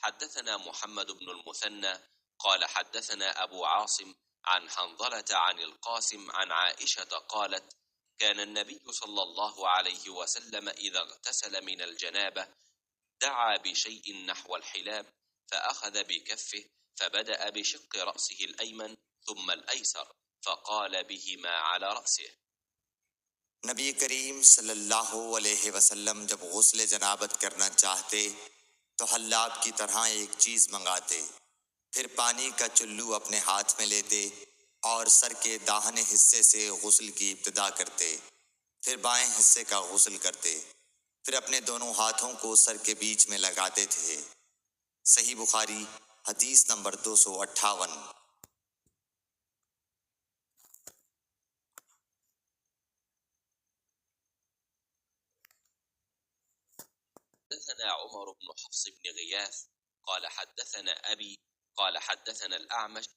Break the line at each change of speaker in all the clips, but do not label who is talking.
حدثنا محمد بن المثنى قال حدثنا أبو عاصم عن حنظلة عن القاسم عن عائشة قالت: كان النبي صلى الله عليه وسلم إذا اغتسل من الجنابة دعا بشيء نحو الحلاب فأخذ بكفه فبدأ بشق رأسه الأيمن ثم الأيسر فقال بهما على رأسه.
नबी करीम सल्लल्लाहु अलैहि वसल्लम जब गुस्ल जनाबत करना चाहते तो हल्लाब की तरह एक चीज़ मंगाते, फिर पानी का चुल्लू अपने हाथ में लेते और सर के दाहिने हिस्से से गुस्ल की इब्तिदा करते, फिर बाएं हिस्से का गुस्ल करते, फिर अपने दोनों हाथों को सर के बीच में लगाते थे। सही बुखारी हदीस नंबर 258।
حدثنا عمر بن حفص بن غياث قال حدثنا أبي قال حدثنا الأعمش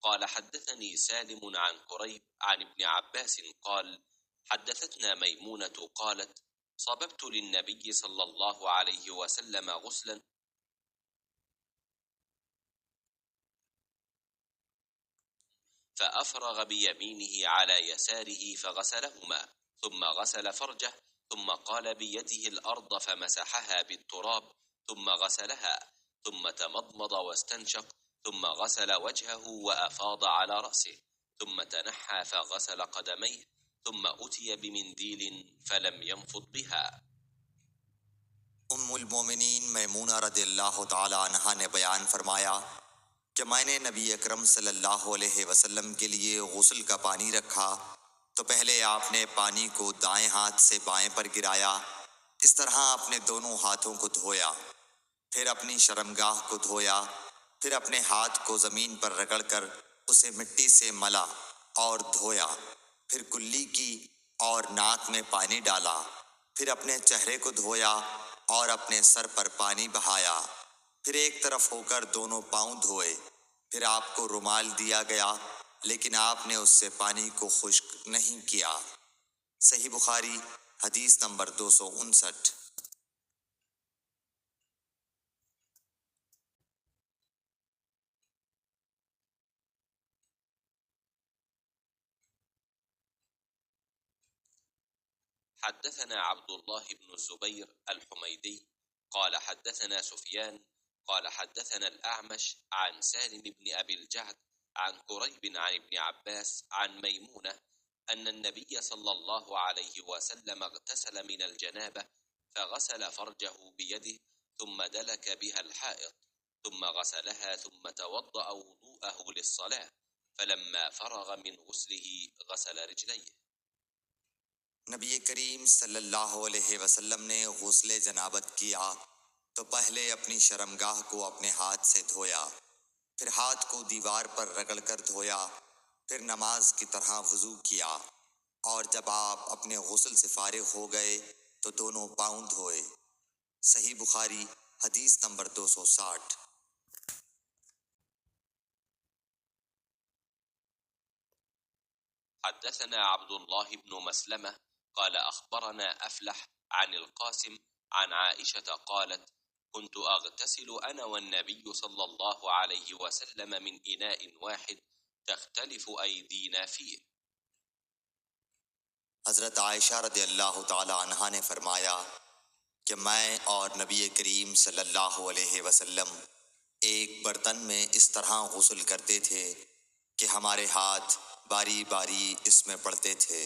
قال حدثني سالم عن كريب عن ابن عباس قال: حدثتنا ميمونة قالت: صببت للنبي صلى الله عليه وسلم غسلا فأفرغ بيمينه على يساره فغسلهما ثم غسل فرجه ثم قال بيده الأرض فمسحها بالتراب ثم غسلها ثم تمضمض واستنشق ثم غسل وجهه وأفاض على رأسه ثم تنحى فغسل قدميه ثم أتي بمنديل فلم ينفض بها.
उम्मुल मोमिनीन मैमूना रदियल्लाहु ताला अन्हा ने बयान फरमाया कि मैंने नबी अकरम सल्लल्लाहु अलैहि वसल्लम के लिए गुस्ल का पानी रखा तो पहले आपने पानी को दाएं हाथ से बाएं पर गिराया, इस तरह अपने दोनों हाथों को धोया, फिर अपनी शर्मगाह को धोया, फिर अपने हाथ को ज़मीन पर रगड़कर उसे मिट्टी से मला और धोया, फिर कुल्ली की और नाक में पानी डाला, फिर अपने चेहरे को धोया और अपने सर पर पानी बहाया, फिर एक तरफ होकर दोनों पांव धोए, फिर आपको रुमाल दिया गया लेकिन आपने उससे पानी को खुश्क नहीं किया। सही बुखारी हदीस नंबर 259।
حدثنا عبد الله بن الزبير الحميدي قال حدثنا سفيان قال حدثنا الأعمش عن سالم بن أبي الجعد عن كريب عن ابن عباس عن ميمونة أن النبي صلى الله عليه وسلم اغتسل من الجنابة فغسل فرجه بيده ثم دلك بها الحائط ثم غسلها ثم توضأ وضوءه للصلاة فلما فرغ من غسله غسل رجليه.
नबी करीम सल्लल्लाहु अलैहि वसल्लम ने गुस्ले जनाबत किया तो पहले अपनी शर्मगाह को अपने हाथ से धोया, फिर हाथ को दीवार पर रगड़कर धोया, फिर नमाज की तरह वज़ू किया और जब आप अपने गुस्ल से फारिग हो गए तो दोनों पांव धोए। सही बुखारी हदीस नंबर 260।
حدثنا عبد الله بن مسلمة قال أخبرنا أفلح عن القاسم عن عائشة قالت: كنت أغتسل أنا والنبي صلى الله عليه وسلم من إناء واحد تختلف أيدينا فيه.
हज़रत आयशा रदियल्लाहु ताला अन्हा ने फरमाया कि मैं और नबी करीम सल्लल्लाहु अलैहि वसल्लम एक बर्तन में इस तरह गुस्ल करते थे कि हमारे हाथ बारी बारी इसमें पड़ते थे।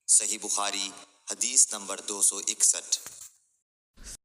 सही बुखारी हदीस नंबर 261।